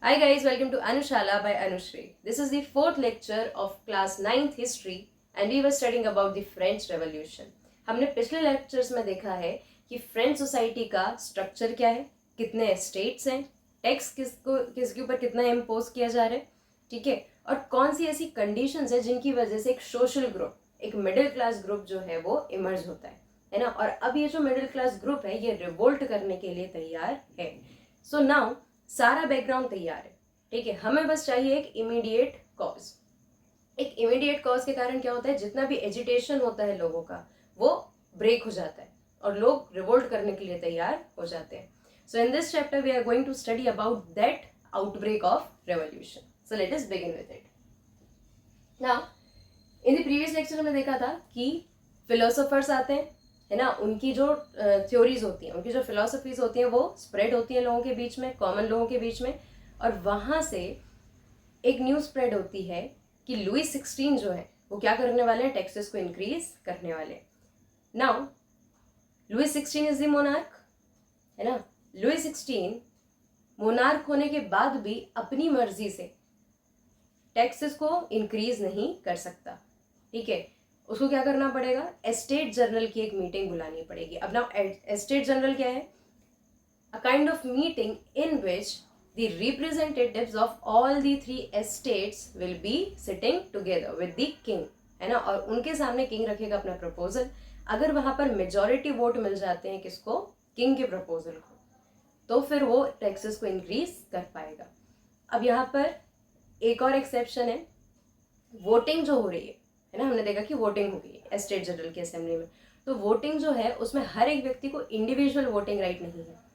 Hi guys, welcome to Anushala by Anushri. This is the fourth lecture of class 9th history and we were studying about the French Revolution. हमने पिछले lectures में देखा है कि French society का structure क्या है, कितने स्टेट्स हैं, टैक्स किसके ऊपर कितना इम्पोज किया जा रहा है, ठीक है, और कौन सी ऐसी कंडीशंस है जिनकी वजह से एक सोशल ग्रुप, एक मिडिल क्लास ग्रुप जो है वो इमर्ज होता है ना। और अब ये जो मिडिल क्लास ग्रुप है ये रिवोल्ट करने के लिए तैयार है। सो नाउ सारा बैकग्राउंड तैयार है, ठीक है, हमें बस चाहिए एक इमीडिएट कॉज। एक इमीडिएट कॉज के कारण क्या होता है, जितना भी एजिटेशन होता है लोगों का वो ब्रेक हो जाता है और लोग रिवोल्ट करने के लिए तैयार हो जाते हैं। So in this chapter we are going to study about that outbreak of revolution. So let us begin with it. Now in the previous lecture में देखा था कि फिलोसोफर्स आते हैं, है ना, उनकी जो थ्योरीज होती हैं, उनकी जो फिलोसफीज होती हैं वो स्प्रेड होती हैं लोगों के बीच में, कॉमन लोगों के बीच में, और वहाँ से एक न्यूज़ स्प्रेड होती है कि लुई 16 जो है वो क्या करने वाले हैं, टैक्सेस को इंक्रीज करने वाले हैं। Now Louis 16 is the monarch, है ना। लुई 16 मोनार्क होने के बाद भी अपनी मर्जी से टैक्सेस को इंक्रीज नहीं कर सकता, ठीक है। उसको क्या करना पड़ेगा, एस्टेट जनरल की एक मीटिंग बुलानी पड़ेगी। अब ना एस्टेट जनरल क्या है, a kind of meeting in which the representatives of all the three estates will be sitting together with the king, है ना, और उनके सामने किंग रखेगा अपना प्रपोजल। अगर वहां पर मेजॉरिटी वोट मिल जाते हैं किसको, किंग के प्रपोजल को, तो फिर वो टैक्सेस को इंक्रीज कर पाएगा। अब यहाँ पर एक और एक्सेप्शन है, वोटिंग जो हो रही है ना, हमने देखा कि वोटिंग हो गई है एस्टेट जनरल की असेंबली में, तो वोटिंग जो है उसमें हर एक व्यक्ति को इंडिविजुअल वोटिंग राइट नहीं है।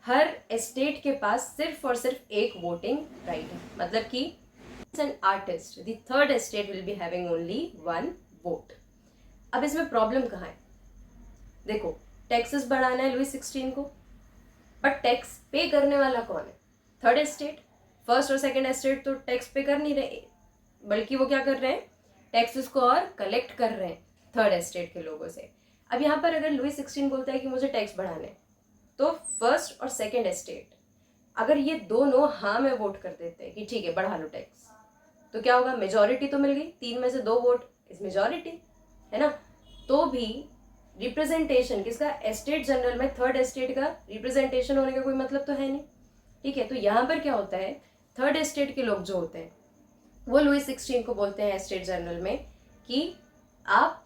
हर एस्टेट के पास सिर्फ और सिर्फ एक वोटिंग राइट है, मतलब कि an artist the third estate will be having only one vote. अब इसमें प्रॉब्लम कहाँ है, देखो टैक्सेस बढ़ाना है लुई 16 को, बट टैक्स पे करने वाला कौन है, थर्ड एस्टेट। फर्स्ट और सेकंड एस्टेट तो टैक्स पे कर नहीं रहे, बल्कि वो क्या कर रहे हैं, टैक्सेस को और कलेक्ट कर रहे हैं थर्ड एस्टेट के लोगों से। अब यहाँ पर अगर लुई 16 बोलता है कि मुझे टैक्स बढ़ाने, तो फर्स्ट और सेकंड एस्टेट अगर ये दोनों हाँ में वोट कर देते हैं कि ठीक है बढ़ा लो टैक्स, तो क्या होगा, मेजॉरिटी तो मिल गई, 3 में से 2 वोट इस मेजॉरिटी, है ना। तो भी रिप्रेजेंटेशन किसका, एस्टेट जनरल में थर्ड एस्टेट का रिप्रेजेंटेशन होने का कोई मतलब तो है नहीं, ठीक है। तो यहाँ पर क्या होता है, थर्ड एस्टेट के लोग जो होते हैं वो लुई 16 को बोलते हैं एस्टेट जनरल में कि आप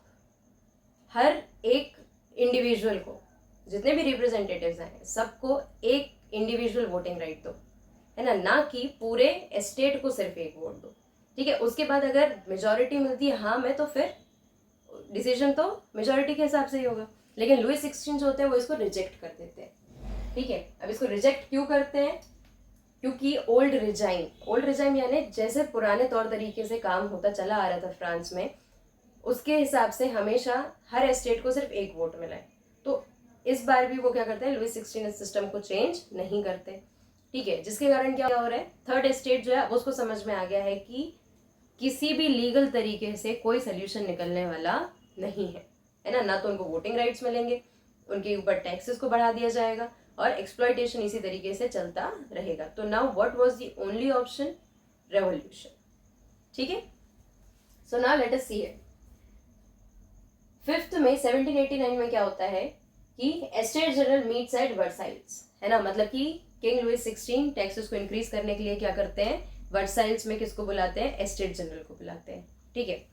हर एक इंडिविजुअल को, जितने भी रिप्रेजेंटेटिव्स हैं सबको एक इंडिविजुअल वोटिंग राइट दो, है ना कि पूरे एस्टेट को सिर्फ एक वोट दो, ठीक है। उसके बाद अगर मेजॉरिटी मिलती है हाँ में, तो फिर डिसीजन तो मेजॉरिटी के हिसाब से ही होगा। लेकिन लुई 16 जो होते हैं वो इसको रिजेक्ट कर देते हैं, ठीक है। अब इसको रिजेक्ट क्यों करते हैं, क्योंकि ओल्ड रिजाइम यानी जैसे पुराने तौर तरीके से काम होता चला आ रहा था फ्रांस में, उसके हिसाब से हमेशा हर एस्टेट को सिर्फ एक वोट मिला है। तो इस बार भी वो क्या करते हैं, लुई 16 इस सिस्टम को चेंज नहीं करते, ठीक है। जिसके कारण क्या हो रहा है, थर्ड एस्टेट जो है उसको समझ में आ गया है कि किसी भी लीगल तरीके से कोई सोल्यूशन निकलने वाला नहीं है ना तो उनको वोटिंग राइट्स मिलेंगे, उनके ऊपर टैक्सेस को बढ़ा दिया जाएगा और एक्सप्लॉयटेशन इसी तरीके से चलता रहेगा। तो now what was the only option, revolution, ठीक है। So now let us see it. 5 मई 1789 में क्या होता है कि estate general meets eight Versailles, है ना, मतलब कि किंग लुई 16 टैक्सेस को इंक्रीज करने के लिए क्या करते हैं, वर्साइल्स में किसको बुलाते हैं, एस्टेट जनरल को बुलाते हैं, ठीक है।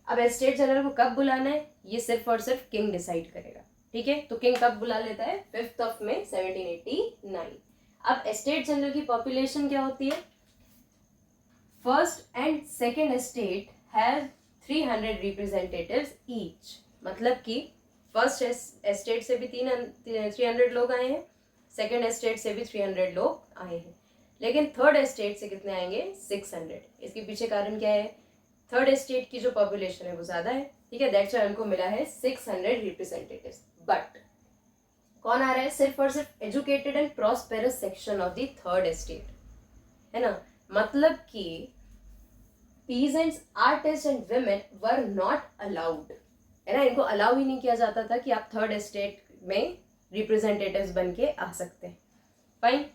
अब एस्टेट जनरल को कब बुलाना है ये सिर्फ और सिर्फ किंग डिसाइड करेगा, ठीक है। तो किंग कब बुला लेता है, 5 मई 1789। अब एस्टेट जनरल की पॉपुलेशन क्या होती है, first and second estate have 300 representatives each, मतलब कि फर्स्ट एस्टेट से भी 300 लोग आए हैं, सेकेंड एस्टेट से भी 300 लोग आए हैं, लेकिन थर्ड एस्टेट से कितने आएंगे, 600। इसके पीछे कारण क्या है, थर्ड एस्टेट की जो पॉपुलेशन है वो ज्यादा है, ठीक है, दैट्स व्हाई उनको मिला है 600 रिप्रेजेंटेटिव्स। बट कौन आ रहा है, सिर्फ और सिर्फ educated and prosperous section of the third estate, है ना, मतलब कि peasants, artist and women were not allowed, है ना, इनको अलाउ ही नहीं किया जाता था कि आप थर्ड एस्टेट में रिप्रेजेंटेटिव्स बन के आ सकते हैं, फाइन।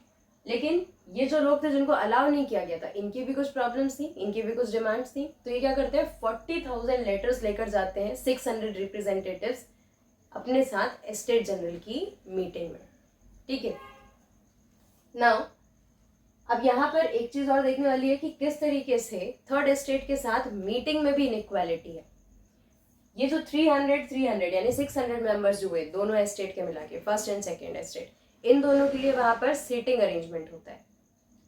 लेकिन ये जो लोग थे जिनको अलाउ नहीं किया गया था, इनकी भी कुछ प्रॉब्लम्स थी, इनकी भी कुछ डिमांड्स थी, तो ये क्या करते हैं 40,000 लेटर्स लेकर जाते हैं 600 रिप्रेजेंटेटिव्स अपने साथ एस्टेट जनरल की मीटिंग में। ठीक है, नाउ अब यहाँ पर एक चीज और देखने वाली है कि किस तरीके से थर्ड एस्टेट के साथ मीटिंग में भी इनइक्वालिटी है। ये जो 300 यानी 600 मेंबर्स जो हुए दोनों एस्टेट के मिला के, फर्स्ट एंड सेकेंड एस्टेट, इन दोनों के लिए वहां पर सीटिंग अरेंजमेंट होता है।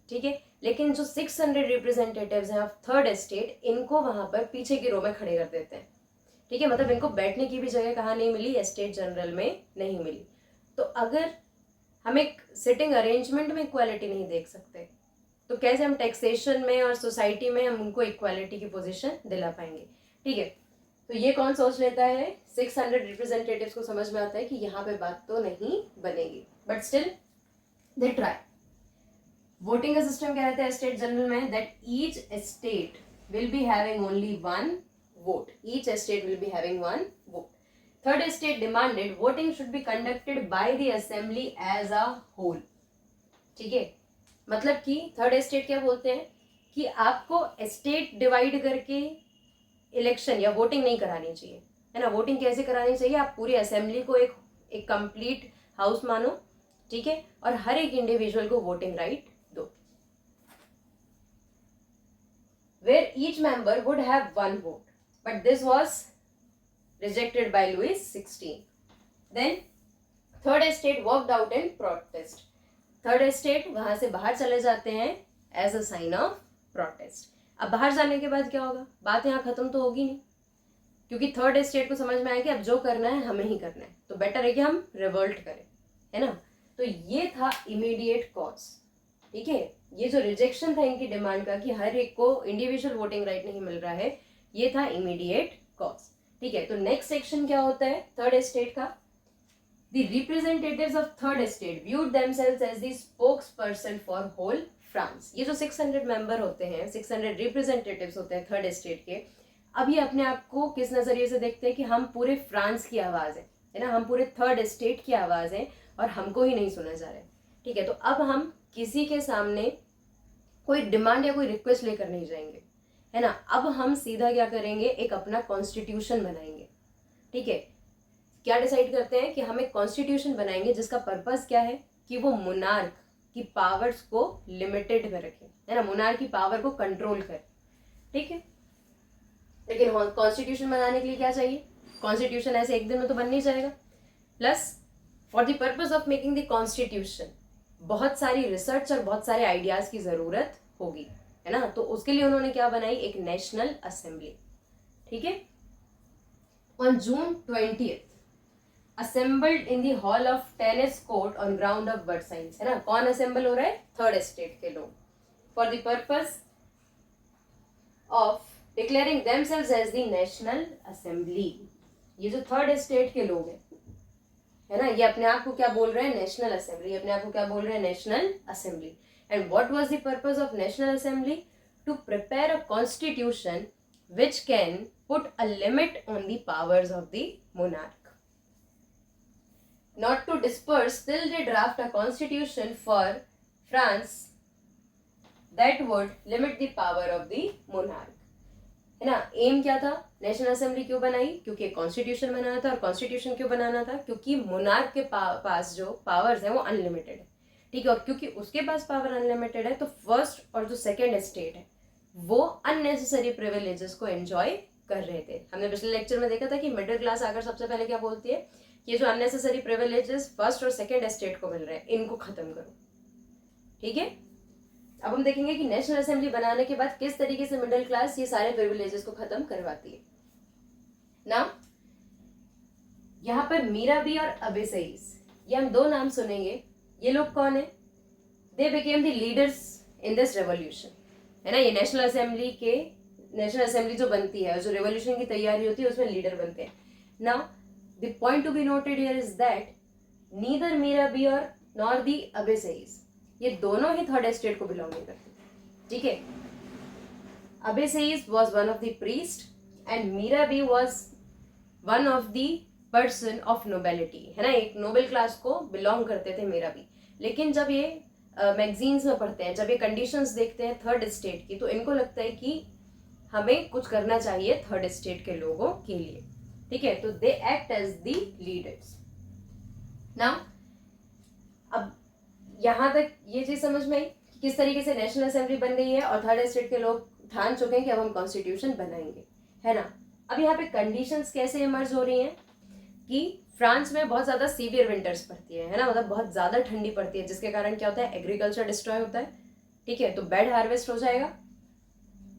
ठीक है, लेकिन जो 600 रिप्रेजेंटेटिव्स हैं ऑफ थर्ड एस्टेट, इनको वहां पर पीछे की रो में खड़े कर देते हैं। ठीक है, मतलब इनको बैठने की भी जगह कहाँ नहीं मिली, एस्टेट जनरल में नहीं मिली। तो अगर हम एक सिटिंग अरेंजमेंट में इक्वालिटी नहीं देख सकते, तो कैसे हम टैक्सेशन में और सोसाइटी में हम उनको इक्वालिटी की पोजीशन दिला पाएंगे। ठीक है, तो ये कौन सोच लेता है, 600 रिप्रेजेंटेटिव्स को समझ में आता है कि यहाँ पे बात तो नहीं बनेगी, but still they try. Voting का सिस्टम क्या रहता है स्टेट जनरल में, that each state will be having only one vote, each state will be having one vote. Third state demanded voting should be conducted by the assembly as a whole. ठीक है, मतलब कि third state क्या बोलते हैं कि आपको state divide करके इलेक्शन या वोटिंग नहीं करानी चाहिए, है ना। वोटिंग कैसे करानी चाहिए, आप पूरी असेंबली को एक कंप्लीट हाउस मानो, ठीक है, और हर एक इंडिविजुअल को वोटिंग राइट दो, where each member would have one vote, but this was rejected by Louis 16। Then third state walked out in protest. Third state वहां से बाहर चले जाते हैं as a sign of protest. अब बाहर जाने के बाद क्या होगा, बात यहाँ खत्म तो होगी नहीं, क्योंकि थर्ड स्टेट को समझ में आया कि अब जो करना है हमें ही करना है, तो बेटर है कि हम रिवोल्ट करें, है ना। तो ये था इमीडिएट कॉज। ठीक है, ये जो रिजेक्शन था इनकी डिमांड का कि हर एक को इंडिविजुअल वोटिंग राइट नहीं मिल रहा है, ये था इमीडिएट कॉज। ठीक है, तो नेक्स्ट सेक्शन क्या होता है थर्ड स्टेट का, The representatives of third estate viewed themselves as the spokesperson for whole France। ये जो 600 मेंबर होते हैं, 600 रिप्रेजेंटेटिव्स होते हैं थर्ड स्टेट के, अब ये अपने आप को किस नजरिए से देखते हैं कि हम पूरे फ्रांस की आवाज है ना, हम पूरे थर्ड स्टेट की आवाज है और हमको ही नहीं सुना जा रहा है। ठीक है, तो अब हम किसी के सामने कोई डिमांड या कोई रिक्वेस्ट लेकर नहीं जाएंगे, है ना। अब हम सीधा क्या करेंगे, एक अपना कॉन्स्टिट्यूशन बनाएंगे। ठीक है, क्या डिसाइड करते हैं कि हम एक कॉन्स्टिट्यूशन बनाएंगे जिसका पर्पस क्या है कि वो मोनार्क की पावर्स को लिमिटेड में रखे, है ना, मोनार्क की पावर को कंट्रोल करे। ठीक है, लेकिन कॉन्स्टिट्यूशन बनाने के लिए क्या चाहिए, कॉन्स्टिट्यूशन ऐसे एक दिन में तो बन नहीं जाएगा, plus for the purpose of making the constitution बहुत सारी रिसर्च और बहुत सारे आइडियाज की जरूरत होगी, है ना। तो उसके लिए उन्होंने क्या बनाई, एक नेशनल असेंबली। ठीक है, on June 20 assembled in the hall of tennis court on ground of Versailles, है ना। कौन असेंबल हो रहा है, थर्ड स्टेट के लोग, for the purpose of declaring themselves as the national assembly. ये जो थर्ड स्टेट के लोग हैं, है ना, ये अपने आप को क्या बोल रहे हैं, नेशनल असेंबली, अपने आप को क्या बोल रहे हैं, national assembly. And what was the purpose of national assembly, to prepare a constitution which can put a limit on the powers of the monarch. Not to disperse, still they draft a constitution for France that would limit the power of the monarch. है ना, M क्या था, national assembly क्यों बनाई, क्योंकि constitution बनाना था, और constitution क्यों बनाना था, क्योंकि मोनार्क के पास जो पावर्स है वो अनलिमिटेड है। ठीक है, और क्योंकि उसके पास पावर अनलिमिटेड है, तो फर्स्ट और जो सेकेंड स्टेट है वो अननेसेसरी प्रिविलेजेस को एंजॉय कर रहे थे। हमने पिछले लेक्चर में देखा था कि मिडिल क्लास आकर सबसे पहले क्या बोलती है कि ये जो अननेसेसरी प्रिविलेजेस फर्स्ट और सेकंड स्टेट को मिल रहे हैं, इनको खत्म करो। ठीक है, अब हम देखेंगे कि नेशनल असेंबली बनाने के बाद किस तरीके से मिडिल क्लास ये सारे प्रिविलेजेस को खत्म करवाती है ना। यहाँ पर मीराबी और अबेसईस, ये हम दो नाम सुनेंगे। ये लोग कौन है, they became the leaders in this revolution, है ना। ये नेशनल असेंबली जो बनती है, जो रेवोल्यूशन की तैयारी होती है, उसमें लीडर बनते हैं। Now the point to be noted here is that neither Mirabeau और नॉर दी अबेसईस, ये दोनों ही थर्ड स्टेट को बिलोंग नहीं करते। ठीक है, Abbe Sieyes was one of the priest and Mirabeau was one of the person of nobility, है ना, एक नोबेल क्लास को बिलोंग करते थे मीराबी। लेकिन जब ये मैगजीन्स में पढ़ते हैं, जब ये कंडीशंस देखते हैं थर्ड स्टेट की, तो इनको लगता है कि हमें कुछ करना चाहिए थर्ड स्टेट के लोगों के लिए, ठीक है। तो they act as the leaders. Now अब यहाँ तक ये चीज समझ में आई कि किस तरीके से नेशनल असेंबली बन गई है और थर्ड स्टेट के लोग ठान चुके हैं कि अब हम कॉन्स्टिट्यूशन बनाएंगे, है ना। अब यहाँ पे कंडीशंस कैसे इमर्ज हो रही हैं कि फ्रांस में बहुत ज्यादा सीवियर विंटर्स पड़ती है ना, मतलब बहुत ज्यादा ठंडी पड़ती है, जिसके कारण क्या होता है, एग्रीकल्चर डिस्ट्रॉय होता है, ठीक है। तो बैड हार्वेस्ट हो जाएगा।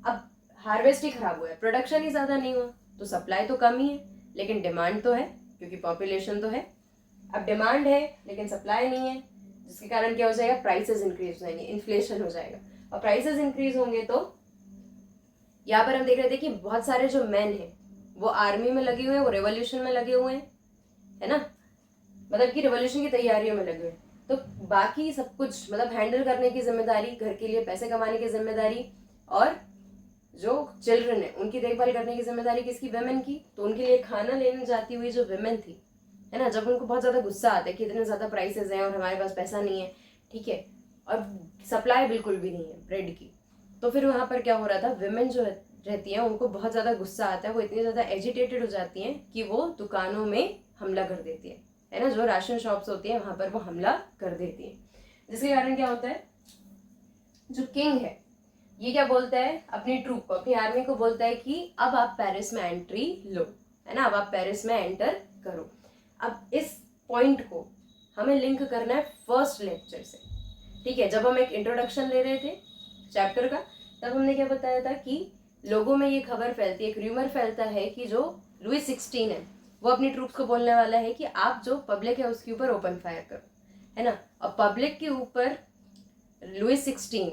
अब हार्वेस्ट ही खराब हुआ है, प्रोडक्शन ही ज्यादा नहीं हुआ, तो सप्लाई तो कम ही है लेकिन डिमांड तो है, क्योंकि पॉपुलेशन तो है। अब डिमांड है लेकिन सप्लाई नहीं है, जिसके कारण क्या हो जाएगा, प्राइसेस इंक्रीज हो जाएंगे, इन्फ्लेशन हो जाएगा। और प्राइसेस इंक्रीज होंगे तो यहाँ पर हम देख रहे थे कि बहुत सारे जो मैन हैं वो आर्मी में लगे हुए हैं, वो रेवोल्यूशन में लगे हुए हैं, है ना, मतलब कि रेवोल्यूशन की तैयारियों में लगे हुए हैं। तो बाकी सब कुछ मतलब हैंडल करने की जिम्मेदारी, घर के लिए पैसे कमाने की जिम्मेदारी, और जो चिल्ड्रन है उनकी देखभाल करने की जिम्मेदारी किसकी, वेमेन की। तो उनके लिए खाना लेने जाती हुई जो वेमेन थी, है ना, जब उनको बहुत ज्यादा गुस्सा आता है कि इतने ज्यादा प्राइसेस हैं और हमारे पास पैसा नहीं है, ठीक है, और सप्लाई बिल्कुल भी नहीं है ब्रेड की, तो फिर वहां पर क्या हो रहा था, वेमेन जो रहती हैं उनको बहुत ज्यादा गुस्सा आता है, वो इतनी ज्यादा एजिटेटेड हो जाती हैं कि वो दुकानों में हमला कर देती है ना, जो राशन शॉप्स होती हैं वहां पर वो हमला कर देती है, जिसके कारण क्या होता है, जो किंग है ये क्या बोलता है अपनी ट्रूप को, अपनी आर्मी को बोलता है कि अब आप पेरिस में एंट्री लो, है ना, अब आप पेरिस में एंटर करो। अब इस पॉइंट को हमें लिंक करना है फर्स्ट लेक्चर से, ठीक है। जब हम एक इंट्रोडक्शन ले रहे थे चैप्टर का, तब हमने क्या बताया था कि लोगों में ये खबर फैलती है, एक र्यूमर फैलता है कि जो लुई 16 है वो अपनी ट्रूप्स को बोलने वाला है कि आप जो पब्लिक है उसके ऊपर ओपन फायर करो, है ना। और पब्लिक के ऊपर लुई 16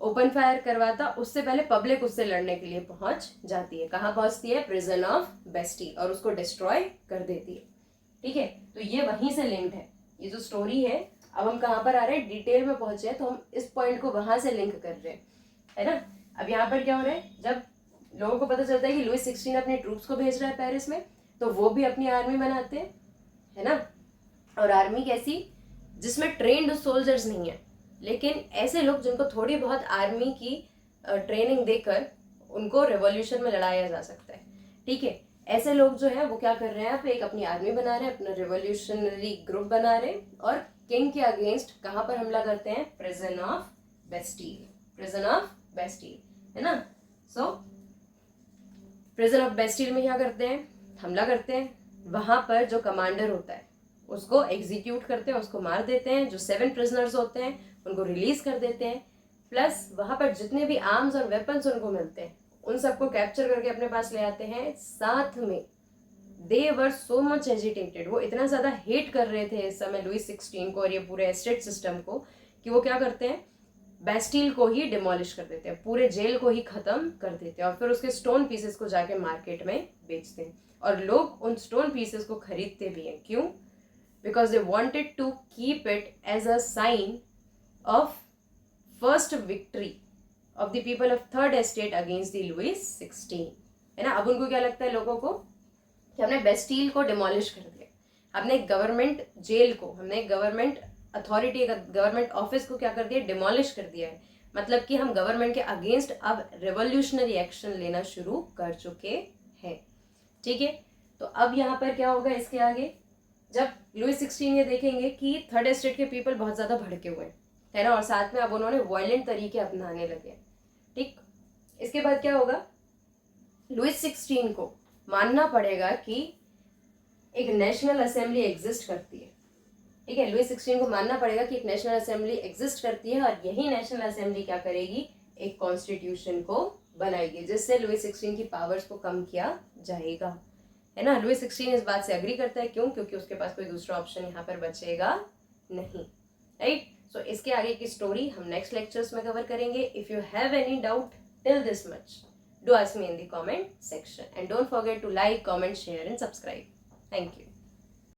ओपन फायर करवाता, उससे पहले पब्लिक उससे लड़ने के लिए पहुंच जाती है, कहाँ पहुंचती है, प्रिजन ऑफ बेस्टी, और उसको डिस्ट्रॉय कर देती है, ठीक है। तो ये वहीं से लिंक्ड है, ये जो स्टोरी है। अब हम कहाँ पर आ रहे हैं, डिटेल में पहुंचे हैं, तो हम इस पॉइंट को वहां से लिंक कर रहे हैं, है ना। अब यहाँ पर क्या हो रहा है, जब लोगों को पता चलता है कि लुई 16 अपने ट्रूप्स को भेज रहा है पेरिस में, तो वो भी अपनी आर्मी बनाते हैं, है ना। और आर्मी कैसी, जिसमें ट्रेन्ड सोल्जर्स नहीं है, लेकिन ऐसे लोग जिनको थोड़ी बहुत आर्मी की ट्रेनिंग देकर उनको रेवोल्यूशन में लड़ाया जा सकता है, ठीक है। ऐसे लोग जो है वो क्या कर रहे हैं, आप एक अपनी आर्मी बना रहे हैं, अपना रेवोल्यूशनरी ग्रुप बना रहे हैं, और किंग के अगेंस्ट कहाँ पर हमला करते हैं, prison of Bastille, prison of Bastille, है ना। सो प्रिजन ऑफ बेस्टील में क्या करते हैं, हमला करते हैं, वहां पर जो कमांडर होता है उसको एग्जीक्यूट करते हैं, उसको मार देते हैं, जो 7 प्रिजनर्स होते हैं उनको रिलीज कर देते हैं, प्लस वहां पर जितने भी आर्म्स और वेपन्स उनको मिलते हैं उन सबको कैप्चर करके अपने पास ले आते हैं। साथ में दे वर सो मच एजिटेटेड, वो इतना ज्यादा हेट कर रहे थे इस समय लुई 16 को और ये पूरे एस्टेट सिस्टम को, कि वो क्या करते हैं, बेस्टील को ही डिमोलिश कर देते हैं, पूरे जेल को ही खत्म कर देते हैं, और फिर उसके स्टोन पीसेस को जाके मार्केट में बेचते हैं, और लोग उन स्टोन पीसेस को खरीदते भी हैं। क्यों? Because they wanted to keep it as a sign of first victory of the people of third estate against the Louis 16, है ना। अब उनको क्या लगता है लोगों को, कि हमने बेस्टील को डिमोलिश कर दिया, हमने गवर्नमेंट जेल को, हमने गवर्नमेंट अथॉरिटी, गवर्नमेंट ऑफिस को क्या कर दिया, डिमोलिश कर दिया है, मतलब कि हम गवर्नमेंट के अगेंस्ट अब रेवोल्यूशनरी एक्शन लेना शुरू कर चुके हैं, ठीक है। तो अब यहाँ पर क्या होगा इसके आगे, जब लुई 16 ये देखेंगे कि थर्ड एस्टेट के पीपल बहुत ज्यादा भड़के हुए है ना, और साथ में अब उन्होंने वायलेंट तरीके अपनाने लगे, ठीक। इसके बाद क्या होगा, लुई 16 को मानना पड़ेगा कि एक नेशनल असेंबली एग्जिस्ट करती है, ठीक है। लुई 16 को मानना पड़ेगा कि एक नेशनल असेंबली एग्जिस्ट करती है, और यही नेशनल असेंबली क्या करेगी, एक कॉन्स्टिट्यूशन को बनाएगी, जिससे लुई 16 की पावर्स को कम किया जाएगा, है ना। लुई 16 इस बात से अग्री करता है, क्यों, क्योंकि उसके पास कोई दूसरा ऑप्शन यहाँ पर बचेगा नहीं, राइट। सो इसके आगे की स्टोरी हम नेक्स्ट लेक्चर्स में कवर करेंगे। If you have any doubt till this much, do ask me in the comment section, and don't forget to like, comment, share and subscribe. Thank you.